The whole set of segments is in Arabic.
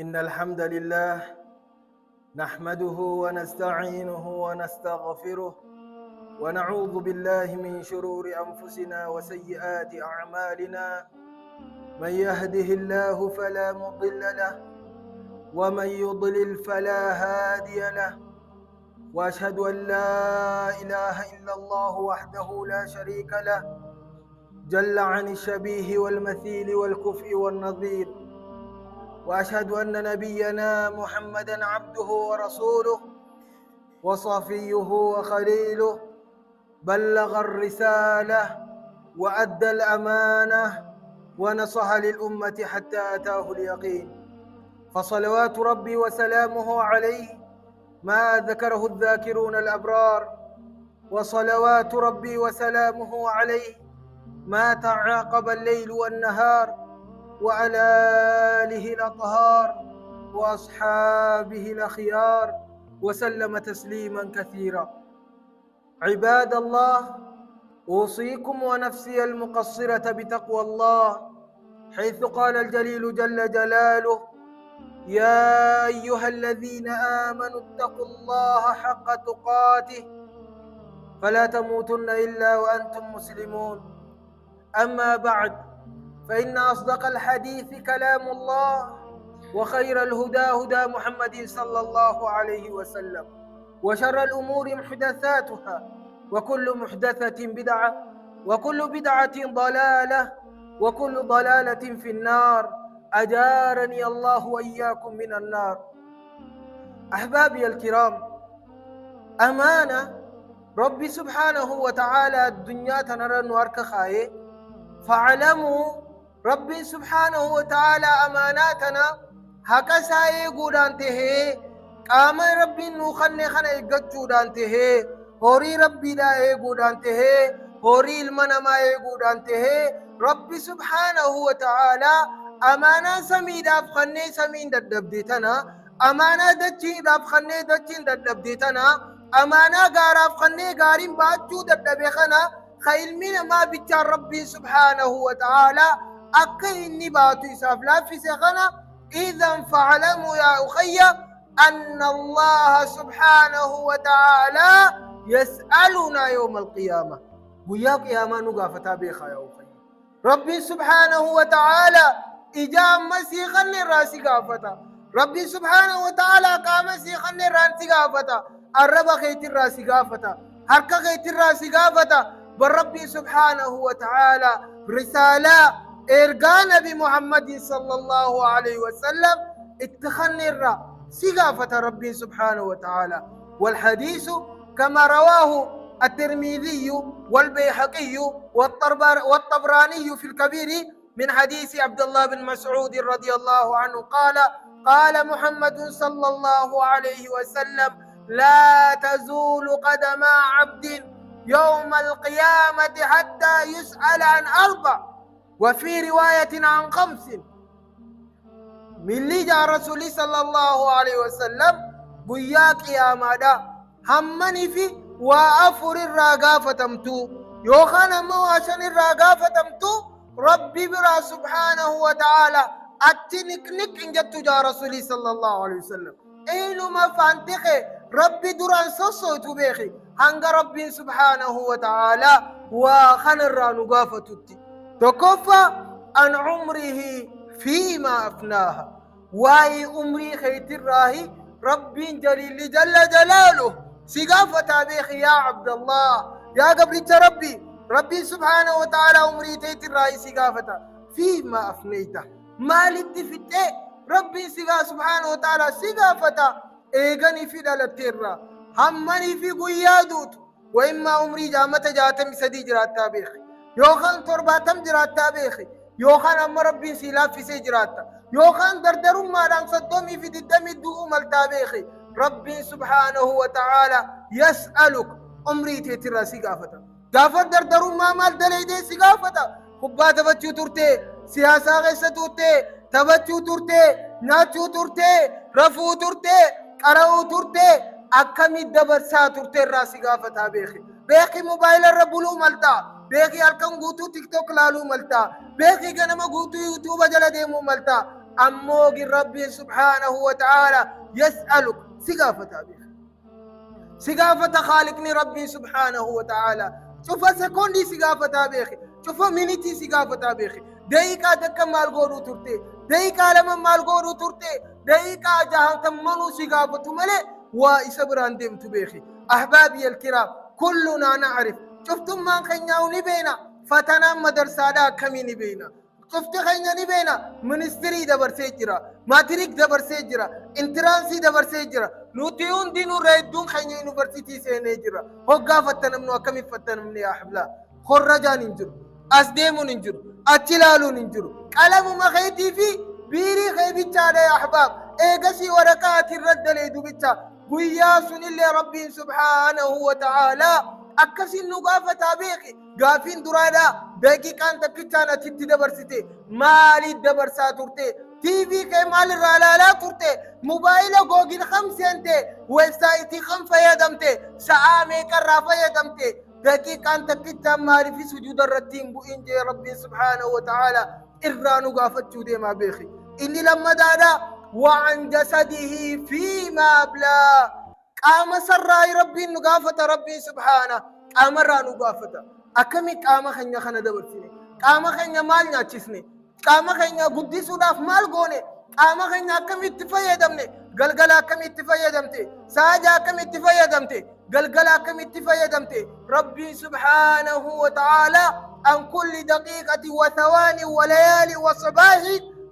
إن الحمد لله نحمده ونستعينه ونستغفره ونعوذ بالله من شرور أنفسنا وسيئات أعمالنا. من يهده الله فلا مضل له ومن يضلل فلا هادي له، وأشهد أن لا إله إلا الله وحده لا شريك له جل عن الشبيه والمثيل والكفء والنظير، وأشهد أن نبينا محمدًا عبده ورسوله وصفيه وخليله، بلغ الرسالة وأدى الأمانة ونصح للأمة حتى أتاه اليقين، فصلوات ربي وسلامه عليه ما ذكره الذاكرون الأبرار، وصلوات ربي وسلامه عليه ما تعاقب الليل والنهار، وعلى آله الأطهار وأصحابه الأخيار، وسلم تسليما كثيرا. عباد الله، أوصيكم ونفسي المقصرة بتقوى الله، حيث قال الجليل جل جلاله: يا أيها الذين آمنوا اتقوا الله حق تقاته فلا تموتن إلا وأنتم مسلمون. أما بعد، فإن أصدق الحديث كلام الله، وخير الهدى هدى محمد صلى الله عليه وسلم، وشر الأمور محدثاتها، وكل محدثة بدعة، وكل بدعة ضلالة، وكل ضلالة في النار. أجارني الله وإياكم من النار. أحبابي الكرام، أمانة ربي سبحانه وتعالى الدنيا تنرى نوارك خايه، فاعلموا ربي سبحانه وتعالى أماناتنا هكذا يقولان تهي قام ربي نوخن خنا يقجودان تهي، هوري ربي لا يقولان تهي، هوري المنما يقولان تهي. ربي سبحانه وتعالى أمانا سميدا بخني سمين ددبدتنا، أمانا دجين بخني دجين ددبدتنا، أمانا غارا بخني غارين باجو ددبخنا. خيل من ما بيتر ربي سبحانه وتعالى أكيني باتو إساف لا في سخنا. إذا فاعلموا يا أخي أن الله سبحانه وتعالى يسألنا يوم القيامة، وياك يا ما نقافة بيخا يا أخي. ربي سبحانه وتعالى إجام مسيخا للراسي قافتا، ربي سبحانه وتعالى قام مسيخا للراسي قافتا، الرب خيت الراسي قافتا، حركة خيت الراسي قافتا. بربي سبحانه وتعالى رسالة إرقى نبي محمد صلى الله عليه وسلم اتخني الرا سقافة ربي سبحانه وتعالى. والحديث كما رواه الترمذي والبيهقي والطبراني في الكبير من حديث عبد الله بن مسعود رضي الله عنه قال: قال محمد صلى الله عليه وسلم: لا تزول قدم عبد يوم القيامة حتى يسأل عن أربع، وفي رواية عن خمس. من لجا رسول صلى الله عليه وسلم بياك يا مادا همني في وأفر الرقافة تمتو يوخان مواشن الرقافة تمتو. ربي برا سبحانه وتعالى أتنكنك إن جدت جا رسول صلى الله عليه وسلم إنو ما فانتخي ربي دران سوسو بيخي هنگ ربي سبحانه وتعالى وخن الرانو قافتتي تكفى عن عمره فيما أفناها، واي عمري خيت الراهي ربي جليل جل جلاله سقافة بيخي يا عبد الله يا قبرت ربي سبحانه وتعالى عمري تيت الراهي سقافة فيما أفنيته مالتي فتة ربي سبحانه وتعالى سقافة إيغني في دالتيرا همني في قيادوت. وإما عمري جامة جاتم سدي جراتا بيخي، يوخان ترباتم جراتا بيخي، يوخان أم ربي سيلا في سجراتا، يوخان دردرم مادام صدومي في الدم الدوء ملتا بيخي. ربي سبحانه وتعالى يسألك عمري تيترا سقافتا غافر دردرم ما مال دليدي سقافتا خبا تبچو ترتي سياسا غيسة ترتي تبچو ترتي ناچو ترتي رفو ترتي قرأو ترتي أكمل دبر ساتورتي راسي قافتا بيخي موبايل الربولو ملتا، بيخي أركم قوتو تيك توك لالو ملتا، بيخي غنما قوتو يوتيوب جل ديمو ملتا. أموغ ربي سبحانه وتعالى يسألك سقافة بيخ سقافة خالقني ربي سبحانه وتعالى شوف سكوندي سقافة بيخ شوف مينيتي سقافة بيخ دقيقة دكا مال غورو ترتي دقيقة لما مال غورو ترتي دقيقة جهان تمنو سقافة ملي وإسبران ديم تبيخي أحبابي الكرام كلنا نعرف شفتم من خنياوني بينا فتنا مدرسة كميني بينا شفت خنياني بينا منستري دبر سيجرا ماتريك دبر سيجرا انترانسي دبر سيجرا نوتيون دينو ريدون خنيا يونيفرسيتي سينيجرا هوغا فتنمنو أكمي فتنمني يا أحبلا خرجا ننجر أسديمو ننجر أتلالو ننجر قلم مخيتي في بيري خيبي تشاري يا أحباب إيقسي وركات الرد ليدو بيتا قياس اللي ربي سبحانه وتعالى أكسي نقافة تابيخي قافين درادا دقيقان تكتانا تدي دبرسيتي مالي دبرسا تورتي تي في كي مال الرالالا تورتي موبايل غوغين 5 انتي ويب سايتي 5 يدمتي سعامي كرافة يدمتي دقيقان تكتا مالي في سجود الرتين بو إنجي ربي سبحانه وتعالى إرانو قافت جودي ما بيخي إني لما دادا وعن جسده فيما بلا قام سراي ربي نقافة ربي سبحانه قام را نقافة أكمي قام خنيا خنا دبرسيني قام خنيا مال ناچسني قام خنيا قدي سوداف مال غوني قام خنيا أكمي اتفايا دمني قلقل أكمي اتفايا دمتي ساجا أكمي اتفايا دمتي قلقل أكمي اتفايا دمتي ربي سبحانه وتعالى عن كل دقيقة وثواني وليالي وصباح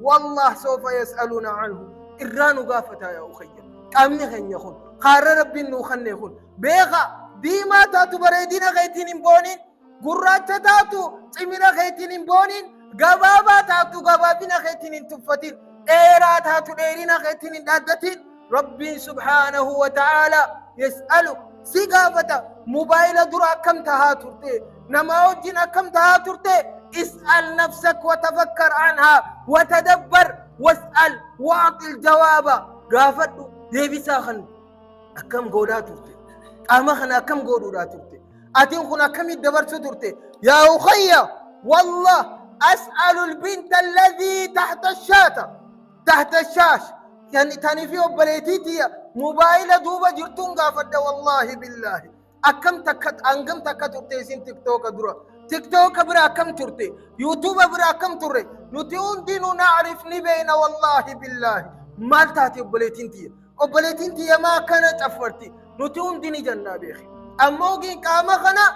والله سوف يسألنا عنه إرانو قافتا يا أخي قامني خنيا خون خار ربي نو خني خون بيغا ديما تاتو بريدين غيتين بونين قرات تاتو تمينا غيتين بونين قبابا تاتو قبابين غيتين تفتين إيرا تاتو إيرين غيتين دادتين ربي سبحانه وتعالى يسألك سقافة موبايل درا كم تهاترتي نماوجنا كم تهاترتي اسأل نفسك وتفكر عنها وتدبر واسأل واعطي الجواب قافت ديبي ساخن أكم قولا ترتي أما خنا كم قولا ترتي أتين خنا كم يدبر ترتي يا أخي والله أسأل البنت الذي تحت الشاش يعني تاني فيه بليتيتي موبايل دوبا جرتون قافت والله بالله أكم تكت أنقم تكت ترتي سين تيك توك درا تيك توك برا كم ترتي يوتيوب برا كم ترتي نتيون دينو نعرف نبينا والله بالله مال تاتي وبليتينتي ما كانت أفرتي نتيون ديني جنة بيخي أموغي كاما خنا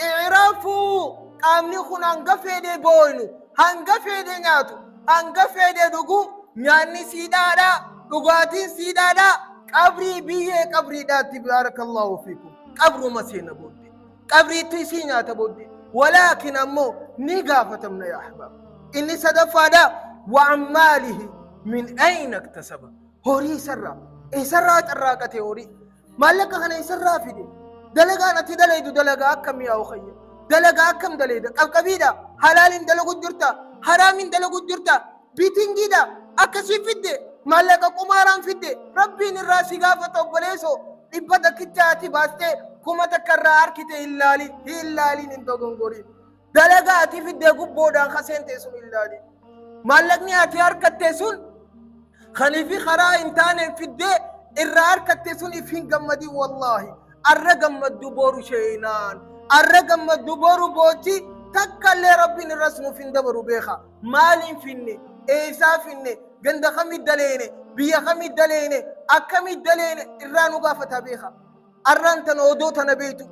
اعرفوا قامني خنا هنقفي دي بوينو هنقفي دي ناتو هنقفي دي دقو نياني سيدادا دقاتين سيدادا قبري بيه قبري داتي بارك الله فيكم قبرو مسينا بودي قبري تيسينا تبودي ولكن أمو نقافة من يا أحباب إني صدفا دا وعماله من أين اكتسب هوري سرّا إيه سرّا تراكتي هوري مالك خنا سرّا في دي دلقا نتي دليدو دلقا أكم يا أخي دلقا أكم دليدا قبيدا حلال دلقو جرتا حرام دلقو جرتا بيتين جيدا أكسي في دي مالك قماران في دي ربي نراسي قافة وبليسو إبدا كتاتي باستي كما تكرر أركتي إلالي ننتو غنغوري دلقا أتي في دي قبودا خسين تيسون إلالي مالك نياتي أركتي سون خليفي خرا انتان في الدي الرار كتسوني فين قمدي والله الرقم الدبور شينان الرقم الدبور بوتي تكالي ربي نرسمو فين دبرو بيخا مالين فيني ايسا فيني قند خمي الدليني بيا خمي الدليني اكمي الدليني الرانو قافتا بيخا الران تنودو تنبيتو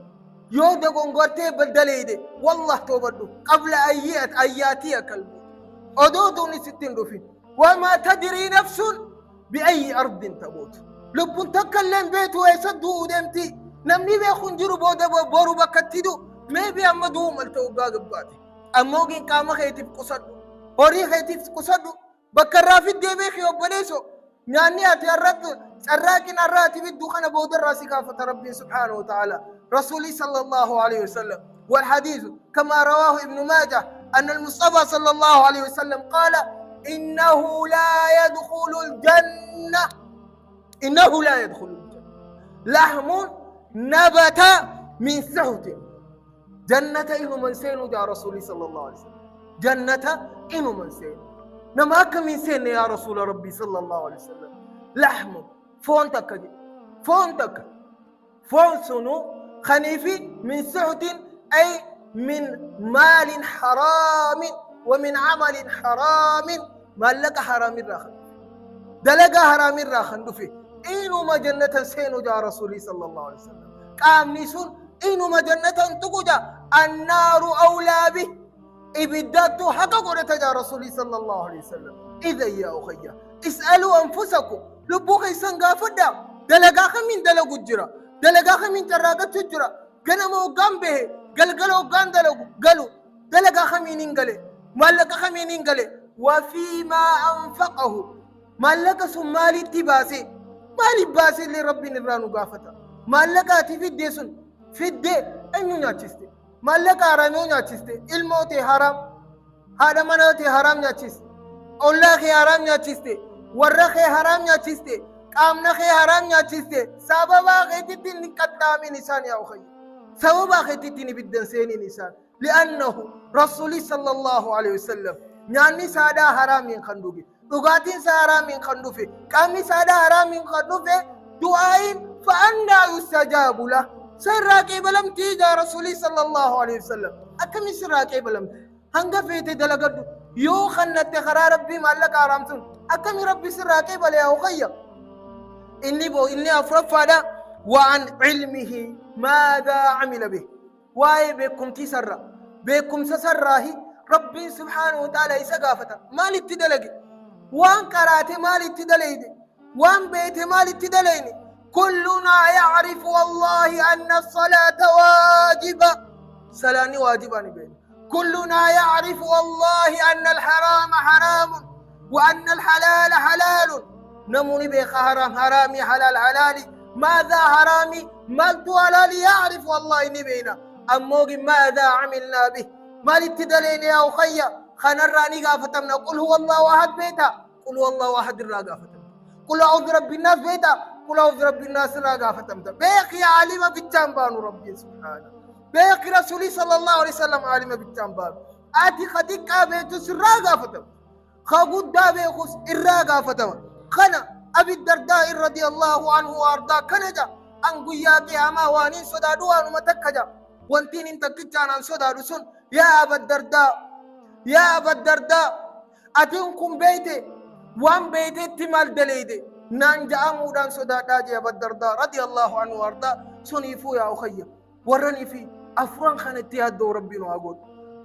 يودي قنقرتي بالدليدي والله توبدو قبل اياتي كلمو ودودو نستين رفين وما تدري نفس بأي أرض تموت لب تكلم بيت ويسدو دمتي نمني بيخون جرو بودا بورو بكتدو ما بي أما دوم التوقع قباتي أموغي كاما خيتي بقصدو هوري خيتي بقصدو بكرا في الدبيخي وبليسو ناني أتي الرد سراكين الراتي بدو خنا بودا راسي كافة ربي سبحانه وتعالى رسولي صلى الله عليه وسلم والحديث كما رواه ابن ماجه أن المصطفى صلى الله عليه وسلم قال إنه لا يدخل الجنة لحم نبت من سهت جنة إنه من سين يا رسولي صلى الله عليه وسلم جنة إنه من سين نما كم سن يا رسول ربي صلى الله عليه وسلم لحم فون تكجي فون تك فون سنو خنيفي من سعد أي من مال حرام ومن عمل حرام مالك حرام الراخن دلق حرام الراخن دفي إنو ما جنة سينو جا رسولي صلى الله عليه وسلم قام نيسون إنو ما جنة تقجا النار أولى به إبداتو حقا قرأت جا رسولي صلى الله عليه وسلم إذا يا أخي اسألوا أنفسكم لبوغي سنغا فدا دلقا خمين دلقوا الجرا دلقا خمين تراغت الجرا قنمو قام به قلقلو قان قالوا دلقا خمين انقلي مالك خمين انقلي وفيما أنفقه مالك سمالي تباسي مالي باسي لرب نرانو قافتا مالك آتي في الديسون في الدي أنو ناتشستي مالك آراميو ناتشستي الموتي حرام هذا منوتي حرام ناتشست أولاخي حرام ناتشستي ورخي حرام ناتشستي قامنخي حرام ناتشستي سببا غيتي نكتامي نسان يا أخي سببا غيتي بدن سيني نسان لأنه رسولي صلى الله عليه وسلم نعني سادا حرام ينخندوكي دغاتين حرام ينخندوفي قامي سادا حرام ينخندوفي دعائين فأنا يستجاب له سراكي بلم تيجا رسولي صلى الله عليه وسلم أكمي سراكي بلم هنگا فيتي دلقدو يو خنت خرا ربي مالك آرامسون أكمي ربي سراكي بلي أخي إني أفرف هذا وعن علمه ماذا عمل به واي بكم تسرى بكم سسراه ربي سبحانه وتعالى يسقافته مال التدلقي وان قراتي مال التدليدي وان بيتي مال التدليني كلنا يعرف والله أن الصلاة واجبة سلاني واجباني بين كلنا يعرف والله أن الحرام حرام وأن الحلال حلال نموني بيخ حرام حرامي حلال حلالي ماذا حرامي مالت حلالي يعرف والله نبينا أموغي ماذا عملنا به مال التدلين يا أخي خنراني قافتمنا قل هو الله أحد بيتا قل هو الله أحد الرا قافتمنا قل أعوذ برب الناس بيتا قل أعوذ برب الناس الرا قافتمنا بيقي عالم بالتنبان ربي سبحانه بيقي رسولي صلى الله عليه وسلم عالم بالتنبان آتي خديك بيتو سرا قافتم خاقود دا بيخس الرا قافتم خنا أبي الدرداء رضي الله عنه وأرضاه كنجا أنقو يا قياما وانين صدادوا ومتكجا وانتين انتكتان عن صدادوا سن يا أبا الدرداء يا أبا الدرداء أتنكم بيتي وان بيتي تمال دليدي نانجا أمودان صدادا يا أبا الدرداء رضي الله عنه وأرضاه سنيفو يا أخي ورني في أفران خانتي هدو ربنا أقول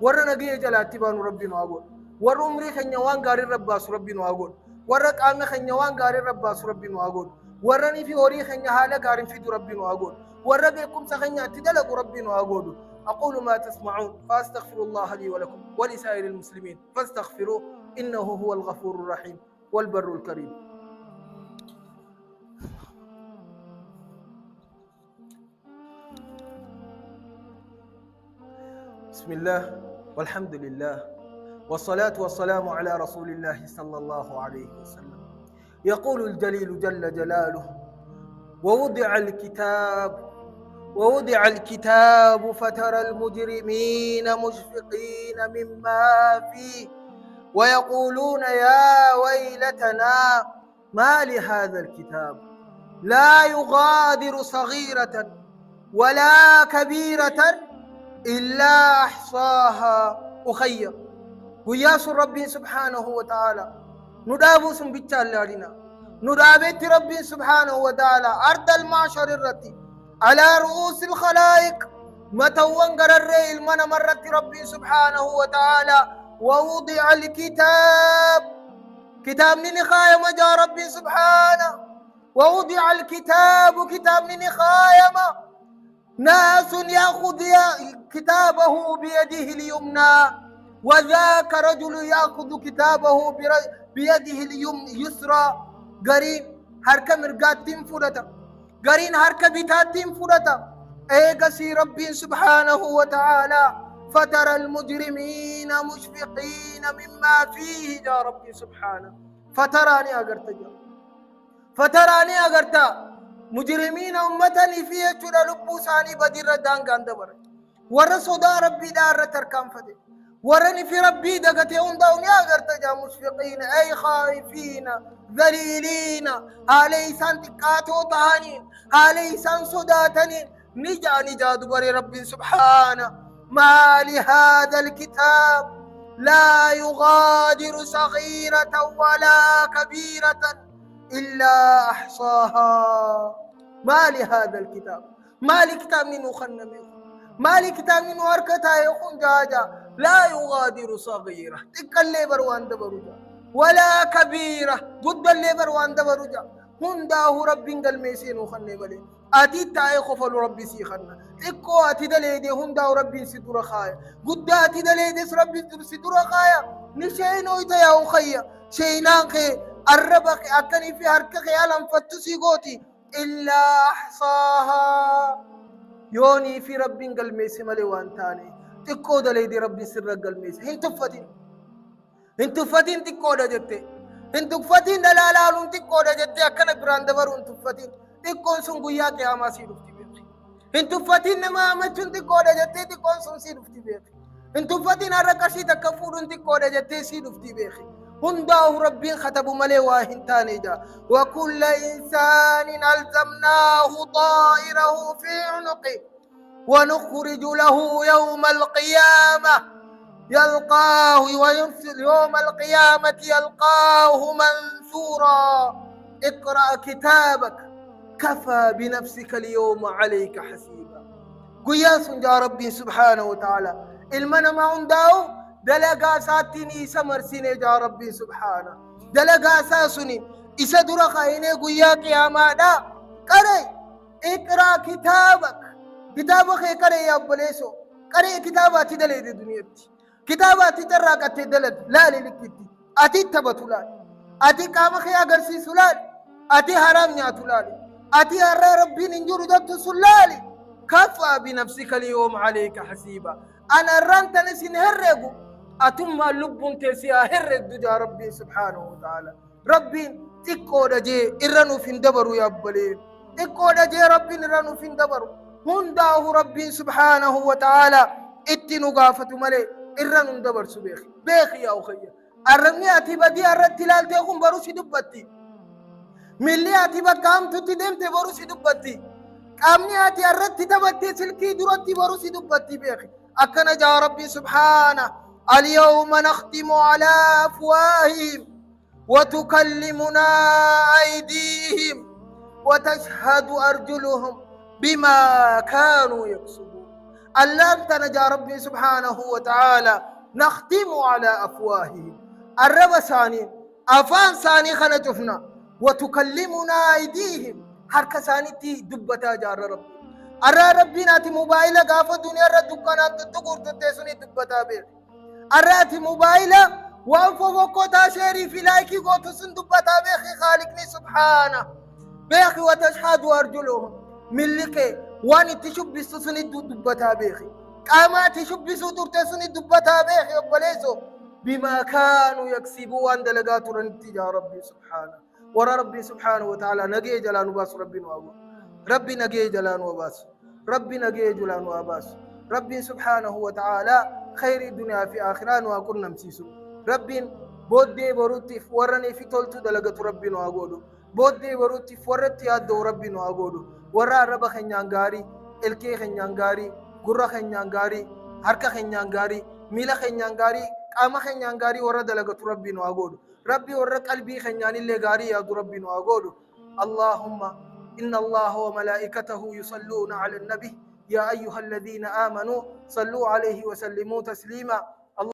ورنا قيا جلاتي بانو ربنا أقول ورمري خنيا وان غاري رباس ربنا أقول ورق آمي خنيا وان غاري رباس ربنا أقول ورني في هوري خنيا حالا غاري في ربنا أقول وربكم سخنيا تدلق ربنا أقول أقول ما تسمعون فأستغفر الله لي ولكم ولسائر المسلمين فاستغفروه إنه هو الغفور الرحيم والبر الكريم بسم الله والحمد لله والصلاة والسلام على رسول الله صلى الله عليه وسلم يقول الجليل جل جلاله ووضع الكتاب فترى المجرمين مشفقين مما فيه ويقولون يا ويلتنا ما لهذا الكتاب لا يغادر صغيرة ولا كبيرة إلا أحصاها أخي وياس ربي سبحانه وتعالى ندابوس بالتالارنا ندابت ربي سبحانه وتعالى أرض المعشر الرتي على رؤوس الخلائق متوان قرر من مرت ربي سبحانه وتعالى ووضع الكتاب كتاب نخاية مجا ربي سبحانه ووضع الكتاب كتاب نخاية ناس يأخذ كتابه بيده اليمنى وذاك رجل يأخذ كتابه بيده اليسرى قرين هركة مرقات تنفرتا قرين هركة بتات تنفرتا ايقسي ربي سبحانه وتعالى فترى المجرمين مشفقين مما فيه يا ربي سبحانه فتراني أغرتا مجرمين أمتني فيه جرى لبو ساني بدر دان غاندبر ورسودا ربي دار تركام فدي ورني في ربي دقتي هنداون يا قرتجا مشفقين أي خائفين ذليلين عليسان تكاتو تهانين عليسان صداتنين نجا دبر ربي سبحانه ما لهذا الكتاب لا يغادر صغيرة ولا كبيرة إلا أحصاها. ما لهذا الكتاب، ما لكتاب من خنمه، ما لكتاب من وركتا يخون جاجا لا يغادر صغيرة تكالي بروان دبرجا ولا كبيرة ضد اللي بروان دبرجا هنداه رب قل ميسين وخني بلي أتي تاي خفل ربي سيخنا إكو أتي دليدي هنداه ربي ستر خايا قد أتي دليدي ربي ستر خايا نشينو يتيا أخيا شينان خي الربك أكني في هركك ألم فتسي قوتي إلا أحصاها يوني في رب قل ميسي ملي وانتاني تكو دليدي ربي سر قل ميسي هنتو فتين تكو دا جتي هنتو فتين دلالالون تكو دا جتي أكنا بران دبرون تفتين تكون سنقويا قياما سيدفتي بيخي هنتو فتين نما أمتون تكو دا جتي تكون سن سيدفتي بيخي هنتو فتين أركشي تكفورون تكو دا جتي سيدفتي بيخي هنداه ربي ختب ملي واهنتاني جا وكل إنسان ألزمناه طائره في عنقه ونخرج له يوم القيامة يوم القيامة يلقاه منثورا اقرأ كتابك كفى بنفسك اليوم عليك حسيبا. قياس جا ربي سبحانه وتعالى المنا ما عنده دلقا ساتني سمر سيني جا ربي سبحانه دلقا ساسني إسا درقا إني قيا قياما دا قري اقرأ كتابك قري يا أبليسو قري كتاباتي دلي دي دنيتي كتاباتي جراقتي دلد لا للكتي أتي تبتلال أتي قامخي أغرسي سلال أتي حرام نياتلال أتي أرى ربي ننجر جبت سلالي كفى بنفسك اليوم عليك حسيبا. أنا رنت نسين هرقو أتم اللب تسيا هرد دجا ربي سبحانه وتعالى ربي تكو دجي إرنو فين دبرو يا أبلين تكو دجي ربي إرنو فين دبرو هنداه ربي سبحانه وتعالى اتنو قافة ملي إرنو دبر سبيخي بيخي يا أخي أرمي أتي بدي أرد تلال تيخم بروسي دبتي ملي أتي بقام تتدم تبروسي دبتي قامني أتي أرد تتبتي سلكي درتي بروسي دبتي بيخي أكنا جا ربي سبحانه اليوم نختم على أفواههم وتكلمنا أيديهم وتشهد أرجلهم بما كانوا يكسبون. اللام تنجى ربي سبحانه وتعالى نختم على أفواههم الرب ثاني أفان ثاني خنجفنا وتكلمنا أيديهم حركة ثاني تي دبتا جار ربي أرى ربي ناتي موبايل غافة دنيا رد دكانات تقول تتسوني دبتا بير أرى موبايل وانفو وقوتا شيري في لايكي قوتو سندبتا بيخي خالقني سبحانه بيخي وتشهد أرجلهم ملكي واني تشبسو سني دبتا بيخي قاما تشبسو ترتسوني دبتا بيخي وبليسو بما كانوا يكسبون دلقات رنتي يا ربي سبحانه ورا ربي سبحانه وتعالى نجي جلان وباس ربي نوابو ربي نجي جلان وباس ربي نجي جلان وباس ربي سبحانه وتعالى خير الدنيا في آخران وكنا مسيسو ربي بودي بروتي ورني في تولتو دلقات ربي نوابو بودي بروتي فورتي يادو ربي نوابو ورا رب خنيانغاري الكي خنيانغاري غرا خنيانغاري حركة خنيانغاري ميلا خنيانغاري قام خنيانغاري ورا دلقات ربي نوابو ربي ورا قلبي خنياني اللي غاري يا ربي نوابو. اللهم إن الله وملائكته يصلون على النبي يا أيها الذين آمنوا صلوا عليه وسلموا تسليما.